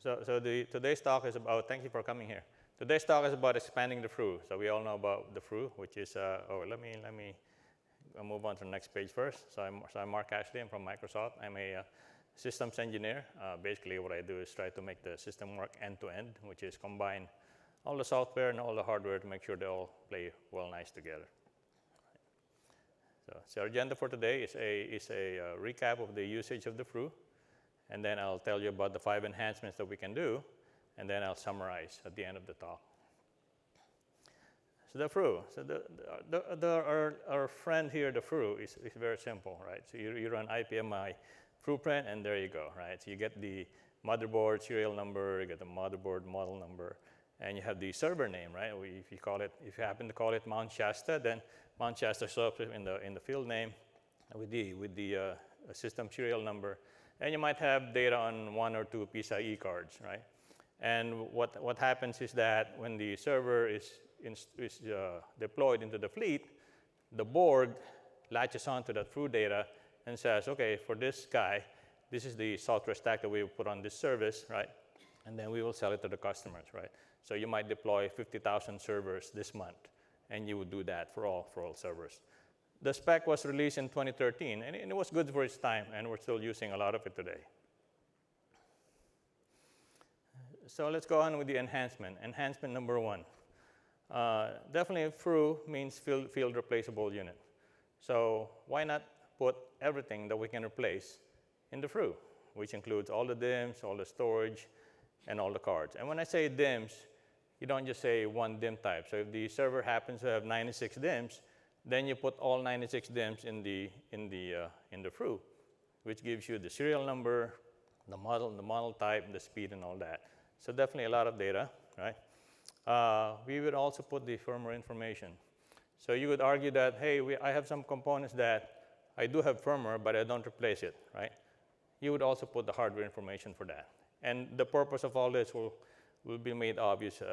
Today's talk is about, thank you for coming here. Today's talk is about expanding the FRU. So we all know about the FRU, which is, let me move on to the next page first. So I'm Mark Ashley, I'm from Microsoft. I'm a systems engineer. Basically what I do is try to make the system work end to end, which is combine all the software and all the hardware to make sure they all play well nice together. So our agenda for today is a recap of the usage of the FRU. And then I'll tell you about the 5 enhancements that we can do, and then I'll summarize at the end of the talk. So the FRU, so our friend here, the FRU, is very simple, right? So you run IPMI FRUprint, and there you go, right? So you get the motherboard serial number, you get the motherboard model number, and you have the server name, right? If you happen to call it Mount Shasta, then Mount Shasta shows up in the field name with the system serial number. And you might have data on 1 or 2 PCIe cards, right? And what happens is that when the server is deployed into the fleet, the board latches onto that FRU data and says, okay, for this guy, this is the software stack that we will put on this service, right? And then we will sell it to the customers, right? So you might deploy 50,000 servers this month, and you would do that for all servers. The spec was released in 2013, and it was good for its time, and we're still using a lot of it today. So let's go on with the enhancement. Enhancement number 1. Definitely FRU means field replaceable unit. So why not put everything that we can replace in the FRU, which includes all the DIMMs, all the storage, and all the cards. And when I say DIMMs, you don't just say one DIMM type. So if the server happens to have 96 DIMMs, then you put all 96 DIMMs in the FRU, which gives you the serial number, the model type, the speed, and all that. So definitely a lot of data, right? We would also put the firmware information. So you would argue that, hey, I have some components that I do have firmware, but I don't replace it, right? You would also put the hardware information for that. And the purpose of all this will be made obvious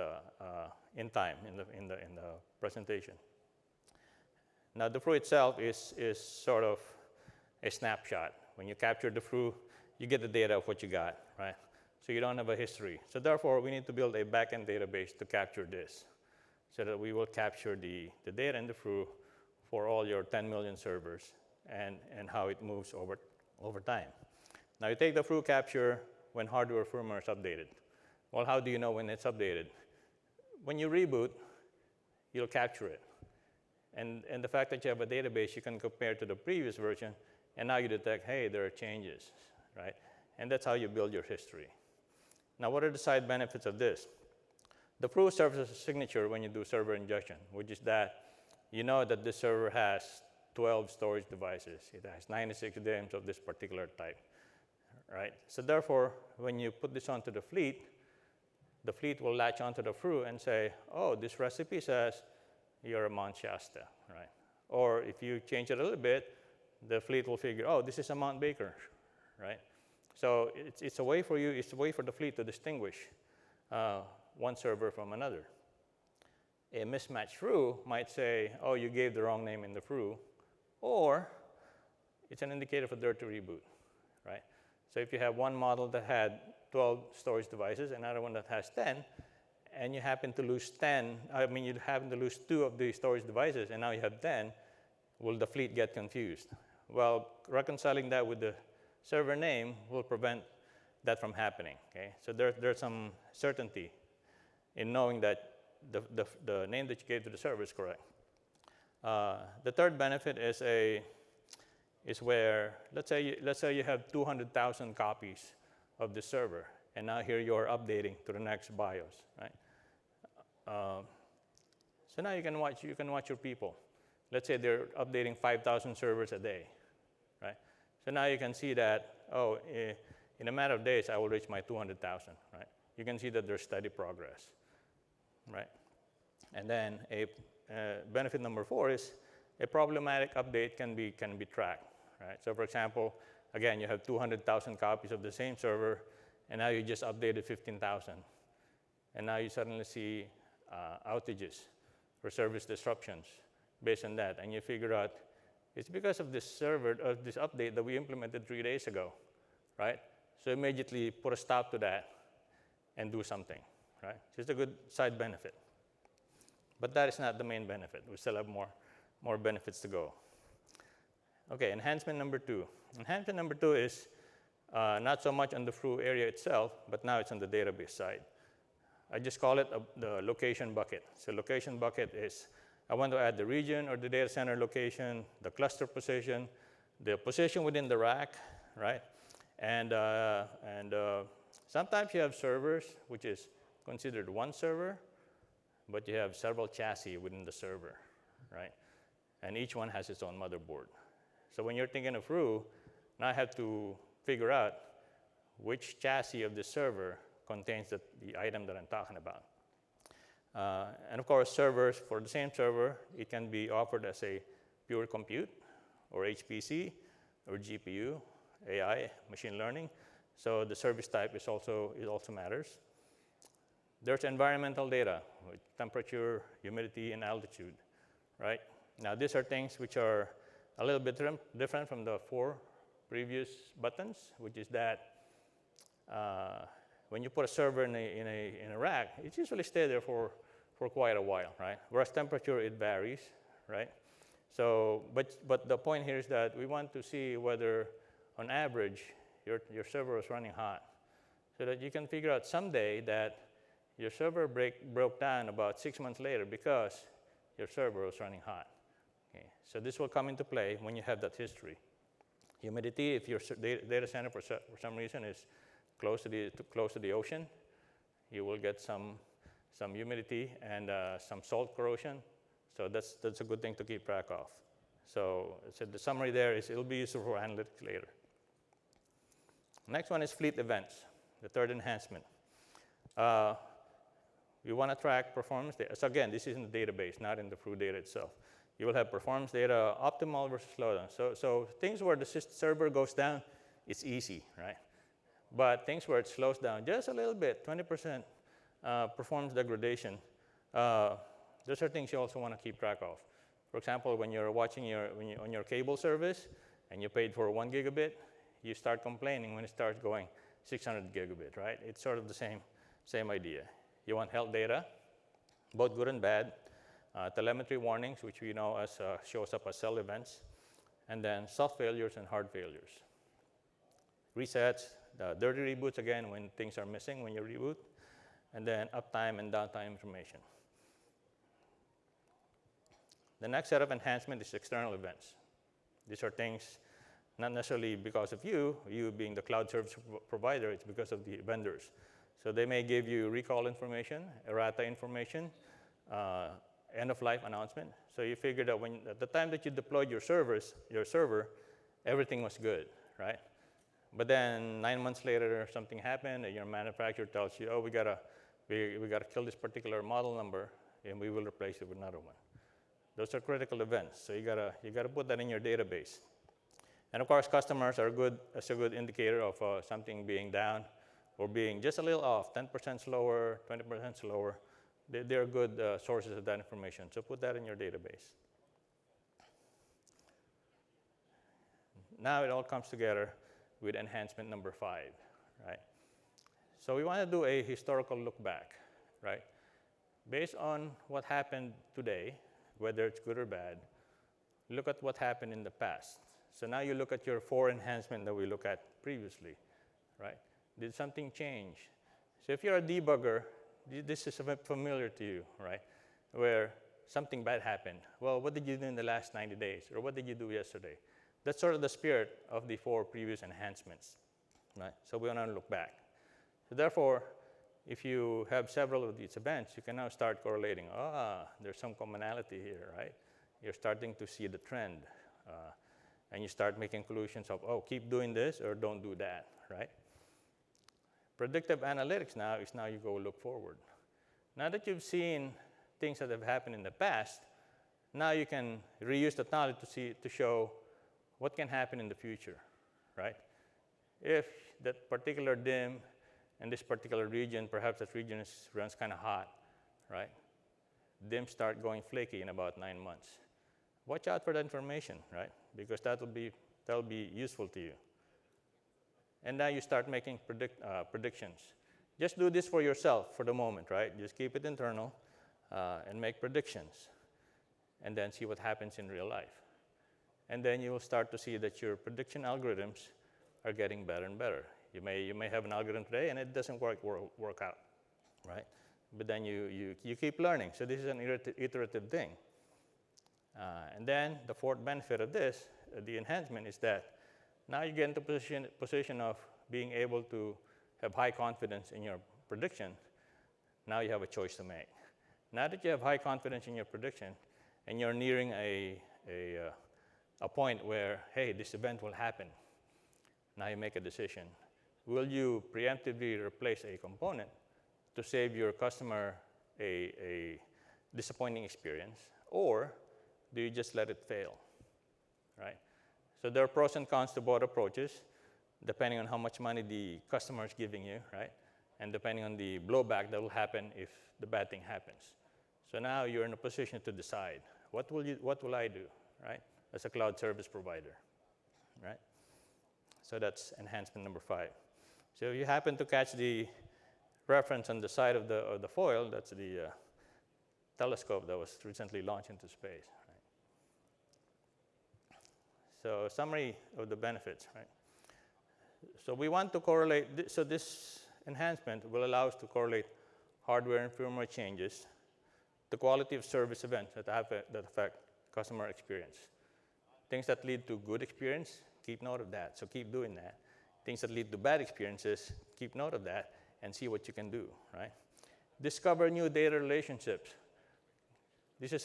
in time in the presentation. Now, the FRU itself is sort of a snapshot. When you capture the FRU, you get the data of what you got, right? So you don't have a history. So therefore, we need to build a backend database to capture this, so that we will capture the data in the FRU for all your 10 million servers and how it moves over time. Now, you take the FRU capture when hardware firmware is updated. Well, how do you know when it's updated? When you reboot, you'll capture it. And the fact that you have a database, you can compare to the previous version, and now you detect, hey, there are changes, right? And that's how you build your history. Now, what are the side benefits of this? The FRU serves as a signature when you do server injection, which is that you know that this server has 12 storage devices. It has 96 DIMMs of this particular type, right? So therefore, when you put this onto the fleet will latch onto the FRU and say, oh, this recipe says you're a Mount Shasta, right? Or if you change it a little bit, the fleet will figure, oh, this is a Mount Baker, right? So it's a way for you, it's a way for the fleet to distinguish one server from another. A mismatched FRU might say, oh, you gave the wrong name in the FRU, or it's an indicator for dirty reboot, right? So if you have one model that had 12 storage devices, another one that has 10, and you happen to lose 10, you happen to lose 2 of the storage devices, and now you have 10, will the fleet get confused? Well, reconciling that with the server name will prevent that from happening, okay? So there's some certainty in knowing that the name that you gave to the server is correct. The third benefit is where, let's say you have 200,000 copies of the server, and now here you are updating to the next BIOS, right? So now you can watch your people. Let's say they're updating 5,000 servers a day, right? So now you can see that, oh, in a matter of days, I will reach my 200,000, right? You can see that there's steady progress, right? And then benefit number 4 is a problematic update can be tracked, right? So for example, again, you have 200,000 copies of the same server, and now you just updated 15,000. And now you suddenly see outages or service disruptions based on that. And you figure out it's because of this server, of this update that we implemented 3 days ago, right? So immediately put a stop to that and do something, right? So it's a good side benefit. But that is not the main benefit. We still have more benefits to go. Okay, enhancement number 2. Enhancement number 2 is not so much on the FRU area itself, but now it's on the database side. I just call it the location bucket. So location bucket is, I want to add the region or the data center location, the cluster position, the position within the rack, right? And sometimes you have servers, which is considered one server, but you have several chassis within the server, right? And each one has its own motherboard. So when you're thinking of FRU, now I have to figure out which chassis of the server contains the item that I'm talking about. And of course, servers, for the same server, it can be offered as a pure compute, or HPC, or GPU, AI, machine learning. So the service type it also matters. There's environmental data, with temperature, humidity, and altitude, right? Now, these are things which are a little bit different from the 4 previous buttons, which is that when you put a server in a rack, it usually stays there for quite a while, right? Whereas temperature, it varies, right? So, but the point here is that we want to see whether, on average, your server is running hot, so that you can figure out someday that your server broke down about 6 months later because your server was running hot. Okay. So this will come into play when you have that history. Humidity, if your data center for some reason is close to the ocean, you will get some humidity and some salt corrosion. So that's a good thing to keep track of. So the summary there is it'll be useful for analytics later. Next one is fleet events, the third enhancement. We want to track performance data. So again, this is in the database, not in the FRU data itself. You will have performance data, optimal versus slowdown. So things where the server goes down, it's easy, right? But things where it slows down just a little bit, 20% performance degradation, those are things you also want to keep track of. For example, when you're watching on your cable service and you paid for 1 gigabit, you start complaining when it starts going 600 gigabit, right? It's sort of the same idea. You want health data, both good and bad, telemetry warnings, which we know as shows up as cell events, and then soft failures and hard failures. Resets, the dirty reboots, again, when things are missing when you reboot, and then uptime and downtime information. The next set of enhancement is external events. These are things not necessarily because of you being the cloud service provider, it's because of the vendors. So they may give you recall information, errata information, end-of-life announcement. So you figure that at the time that you deployed your server, everything was good, right? But then 9 months later, something happened, and your manufacturer tells you, oh, we gotta kill this particular model number, and we will replace it with another one. Those are critical events, so you gotta put that in your database. And of course, customers are as a good indicator of something being down or being just a little off, 10% slower, 20% slower. They're good sources of that information, so put that in your database. Now it all comes together with enhancement number 5, right? So we want to do a historical look back, right? Based on what happened today, whether it's good or bad, look at what happened in the past. So now you look at your 4 enhancements that we looked at previously, right? Did something change? So if you're a debugger, this is familiar to you, right? Where something bad happened. Well, what did you do in the last 90 days? Or what did you do yesterday? That's sort of the spirit of the 4 previous enhancements, right? So we want to look back. So therefore, if you have several of these events, you can now start correlating. There's some commonality here, right? You're starting to see the trend. And you start making conclusions of, oh, keep doing this or don't do that, right? Predictive analytics now is you go look forward. Now that you've seen things that have happened in the past, now you can reuse the knowledge to show what can happen in the future, right? If that particular DIM in this particular region, perhaps that region runs kind of hot, right? DIMs start going flaky in about 9 months. Watch out for that information, right? Because that'll be useful to you. And now you start making predictions. Just do this for yourself for the moment, right? Just keep it internal and make predictions, and then see what happens in real life. And then you will start to see that your prediction algorithms are getting better and better. You may have an algorithm today and it doesn't work out, right? But then you keep learning. So this is an iterative thing. And then the fourth benefit of this, the enhancement, is that now you get into position of being able to have high confidence in your prediction. Now you have a choice to make. Now that you have high confidence in your prediction and you're nearing a point where, hey, this event will happen, now you make a decision. Will you preemptively replace a component to save your customer a disappointing experience, or do you just let it fail, right? So there are pros and cons to both approaches, depending on how much money the customer is giving you, right? And depending on the blowback that will happen if the bad thing happens. So now you're in a position to decide, what will I do, right? As a cloud service provider, right? So that's enhancement number 5. So if you happen to catch the reference on the side of the foil, that's the telescope that was recently launched into space, right? So summary of the benefits, right? So we want to correlate, so this enhancement will allow us to correlate hardware and firmware changes, the quality of service events that affect customer experience. Things that lead to good experience, keep note of that, so keep doing that. Things that lead to bad experiences, keep note of that, and see what you can do, right? Discover new data relationships. This is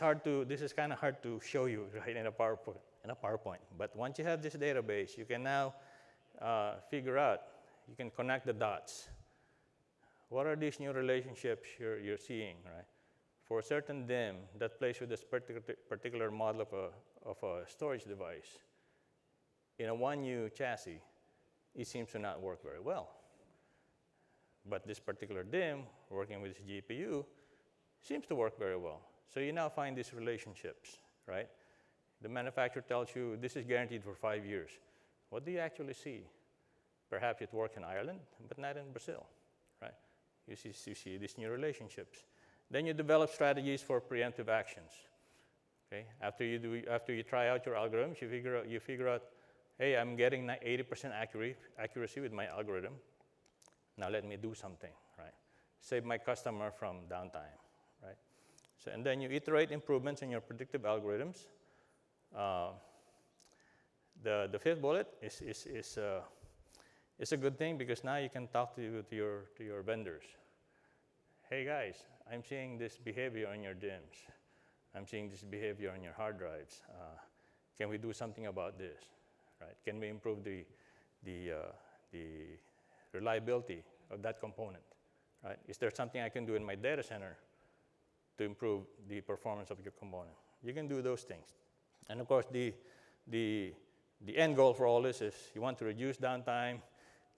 kind of hard to show you, right, in a PowerPoint. But once you have this database, you can now figure out, you can connect the dots. What are these new relationships you're seeing, right? For a certain DIMM that plays with this particular model of a storage device, in a 1U chassis, it seems to not work very well. But this particular DIMM, working with this GPU, seems to work very well. So you now find these relationships, right? The manufacturer tells you this is guaranteed for 5 years. What do you actually see? Perhaps it works in Ireland, but not in Brazil, right? You see these new relationships. Then you develop strategies for preemptive actions. Okay? After you try out your algorithms, you figure out, hey, I'm getting 80% accuracy with my algorithm. Now let me do something, right? Save my customer from downtime, right? So, and then you iterate improvements in your predictive algorithms. The fifth bullet is a good thing because now you can talk to your vendors. Hey guys, I'm seeing this behavior on your DIMMs. I'm seeing this behavior on your hard drives. Can we do something about this? Right? Can we improve the reliability of that component? Right? Is there something I can do in my data center to improve the performance of your component? You can do those things. And of course, the end goal for all this is you want to reduce downtime,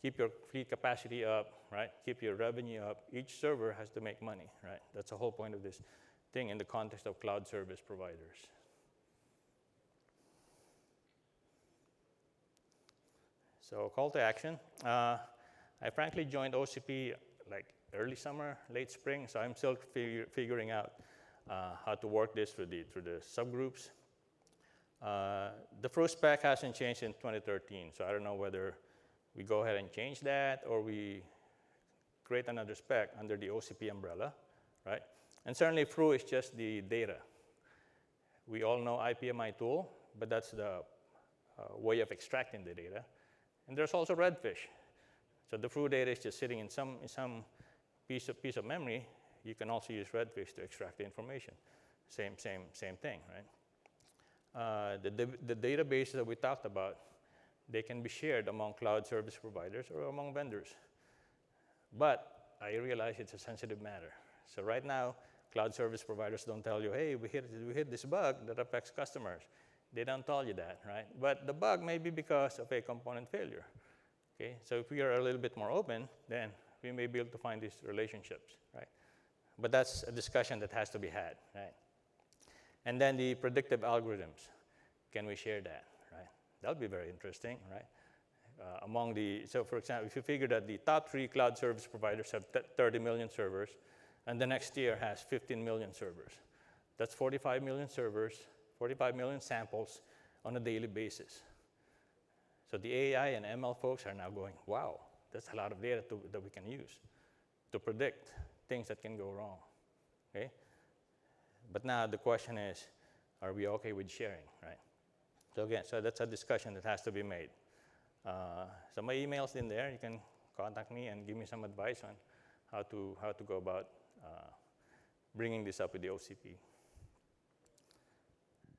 keep your fleet capacity up, right? Keep your revenue up. Each server has to make money, right? That's the whole point of this thing in the context of cloud service providers. So call to action. I frankly joined OCP like early summer, late spring, so I'm still figuring out how to work this through the subgroups. The FRU spec hasn't changed in 2013, so I don't know whether we go ahead and change that or we create another spec under the OCP umbrella, right? And certainly FRU is just the data. We all know IPMI tool, but that's the way of extracting the data. And there's also Redfish. So the FRU data is just sitting in some piece of memory. You can also use Redfish to extract the information. Same thing, right? The databases that we talked about, they can be shared among cloud service providers or among vendors. But I realize it's a sensitive matter. So right now, cloud service providers don't tell you, hey, we hit this bug that affects customers. They don't tell you that, right? But the bug may be because of a component failure. Okay? So if we are a little bit more open, then we may be able to find these relationships, right? But that's a discussion that has to be had, right? And then the predictive algorithms. Can we share that, right? That'll be very interesting, right? among the, so for example, if you figure that the top 3 cloud service providers have 30 million servers, and the next tier has 15 million servers, that's 45 million servers, 45 million samples on a daily basis. So the AI and ML folks are now going, wow, that's a lot of data that we can use to predict things that can go wrong, okay? But now the question is, are we okay with sharing, right? So again, so that's a discussion that has to be made. So my email's in there. You can contact me and give me some advice on how to go about bringing this up with the OCP.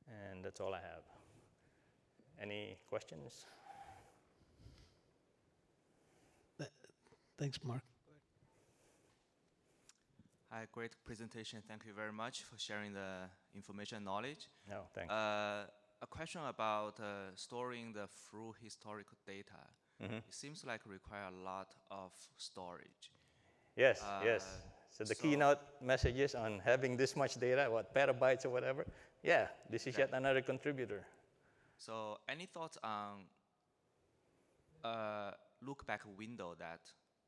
And that's all I have. Any questions? Thanks, Mark. Hi, great presentation. Thank you very much for sharing the information and knowledge. No, thanks. A question about storing the FRU historical data. Mm-hmm. It seems like require a lot of storage. Yes, yes. So the keynote messages on having this much data, what, petabytes or whatever, yeah, this is yet another contributor. So any thoughts on look back window that,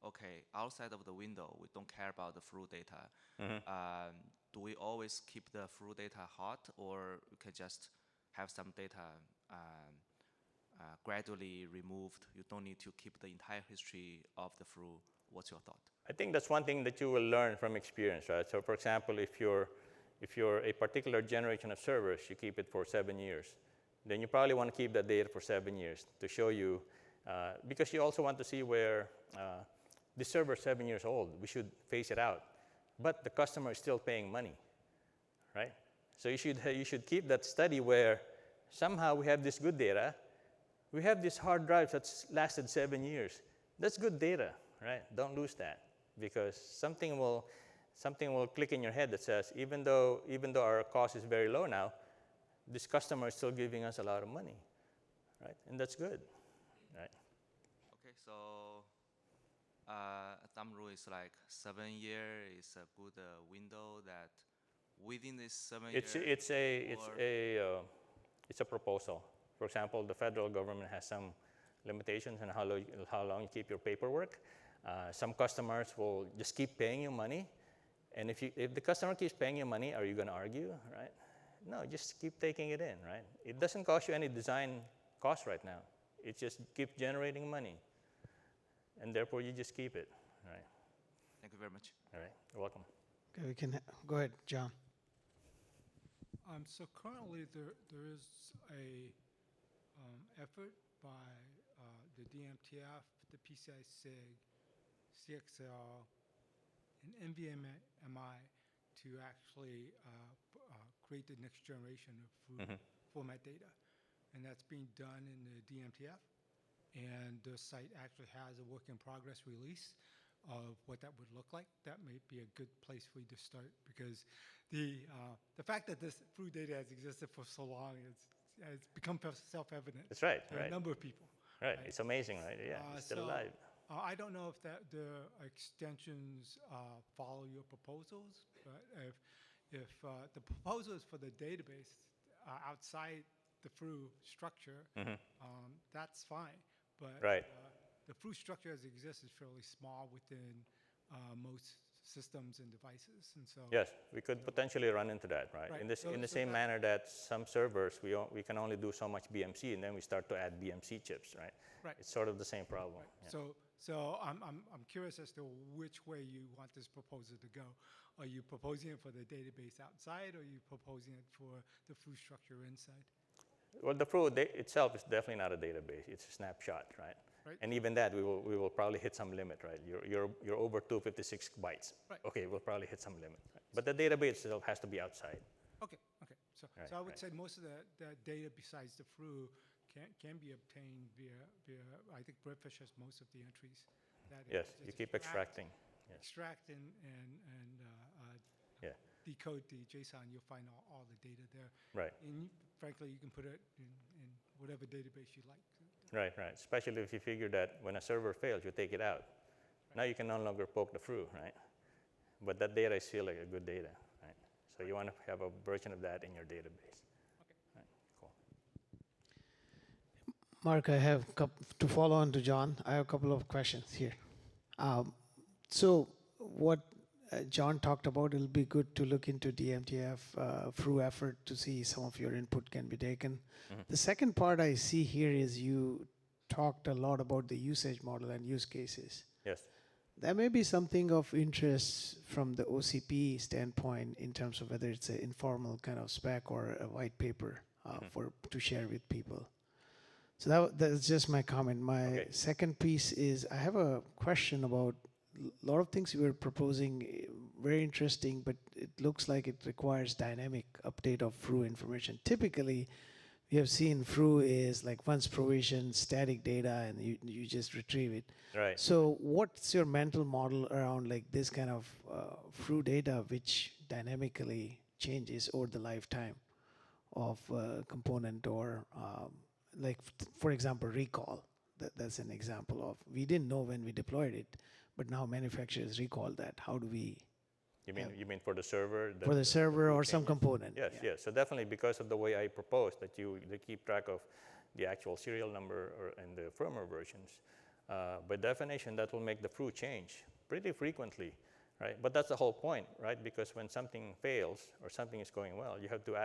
okay, outside of the window, we don't care about the FRU data. Mm-hmm. Do we always keep the FRU data hot, or we can just have some data gradually removed? You don't need to keep the entire history of the FRU. What's your thought? I think that's one thing that you will learn from experience, right? So for example, if you're a particular generation of servers, you keep it for 7 years. Then you probably want to keep that data for 7 years to show you, because you also want to see where the server is 7 years old. We should phase it out. But the customer is still paying money, right? So you should keep that study where somehow we have this good data. We have these hard drives that's lasted 7 years. That's good data, right? Don't lose that, because something will click in your head that says, even though our cost is very low now, this customer is still giving us a lot of money, right? And that's good, right? Okay, so thumb rule is like 7 years is a good window that within this 7 years. It's a proposal. For example, the federal government has some limitations on how long you keep your paperwork. Some customers will just keep paying you money, and if the customer keeps paying you money, are you going to argue, right? No, just keep taking it in, right? It doesn't cost you any design cost right now. It just keeps generating money, and therefore you just keep it, right? Thank you very much. All right, you're welcome. Okay, we can go ahead, John. So currently there is a effort by the DMTF, the PCI SIG, CXL, and NVMI to actually create the next generation of format data. And that's being done in the DMTF. And the site actually has a work in progress release of what that would look like. That may be a good place for you to start, because the fact that this FRU data has existed for so long has become self-evident. That's right, to a number of people. Right, it's amazing, right? Yeah, it's still alive. I don't know if the extensions follow your proposals, but if the proposals for the database outside the FRU structure, that's fine. But the FRU structure as it exists is fairly small within most systems and devices, and so yes, we could potentially run into that, right? In the same manner that some servers we can only do so much BMC, and then we start to add BMC chips, right? Right. It's sort of the same problem. Right. Yeah. So I'm curious as to which way you want this proposal to go. Are you proposing it for the database outside, or are you proposing it for the FRU structure inside? Well, the FRU itself is definitely not a database. It's a snapshot, right? Right. And even that, we will probably hit some limit, right? You're over 256 bytes. Right. Okay, we'll probably hit some limit. Right? But the database itself has to be outside. Okay. So I would say most of the data besides the FRU can be obtained via I think Breadfish has most of the entries. Yes, you keep extracting. Yes. Extract and decode the JSON. You'll find all the data there. Right. And frankly, you can put it in whatever database you like. Right. Especially if you figure that when a server fails, you take it out. Right. Now you can no longer poke the FRU, right? But that data is still like a good data, right? So you want to have a version of that in your database. Okay. Right. Cool. Mark, I have to follow on to John. I have a couple of questions here. So what John talked about, it'll be good to look into DMTF FRU effort to see some of your input can be taken. The second part I see here is you talked a lot about the usage model and use cases. Yes. That may be something of interest from the OCP standpoint in terms of whether it's an informal kind of spec or a white paper to share with people. So that's just my comment. My second piece is I have a question about a lot of things you were proposing, very interesting, but it looks like it requires dynamic update of FRU information. Typically, we have seen FRU is like once provision, static data, and you just retrieve it. Right. So what's your mental model around like this kind of FRU data which dynamically changes over the lifetime of a component or like, for example, recall? That's an example of, we didn't know when we deployed it, but now manufacturers recall that. How do we? You mean for the server? For the server or some changes? component. Yes, Yeah. yes. So definitely because of the way I proposed that they keep track of the actual serial number and the firmware versions. By definition, that will make the FRU change pretty frequently, right? But that's the whole point, right? Because when something fails or something is going well, you have to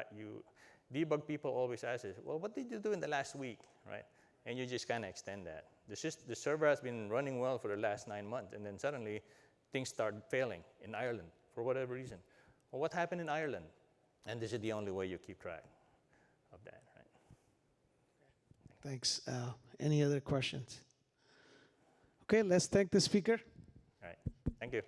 debug people always ask us, well, what did you do in the last week, right? And you just kind of extend that. The server has been running well for the last 9 months, and then suddenly things start failing in Ireland for whatever reason. Well, what happened in Ireland? And this is the only way you keep track of that, right? Thanks. Any other questions? Okay, let's thank the speaker. All right. Thank you.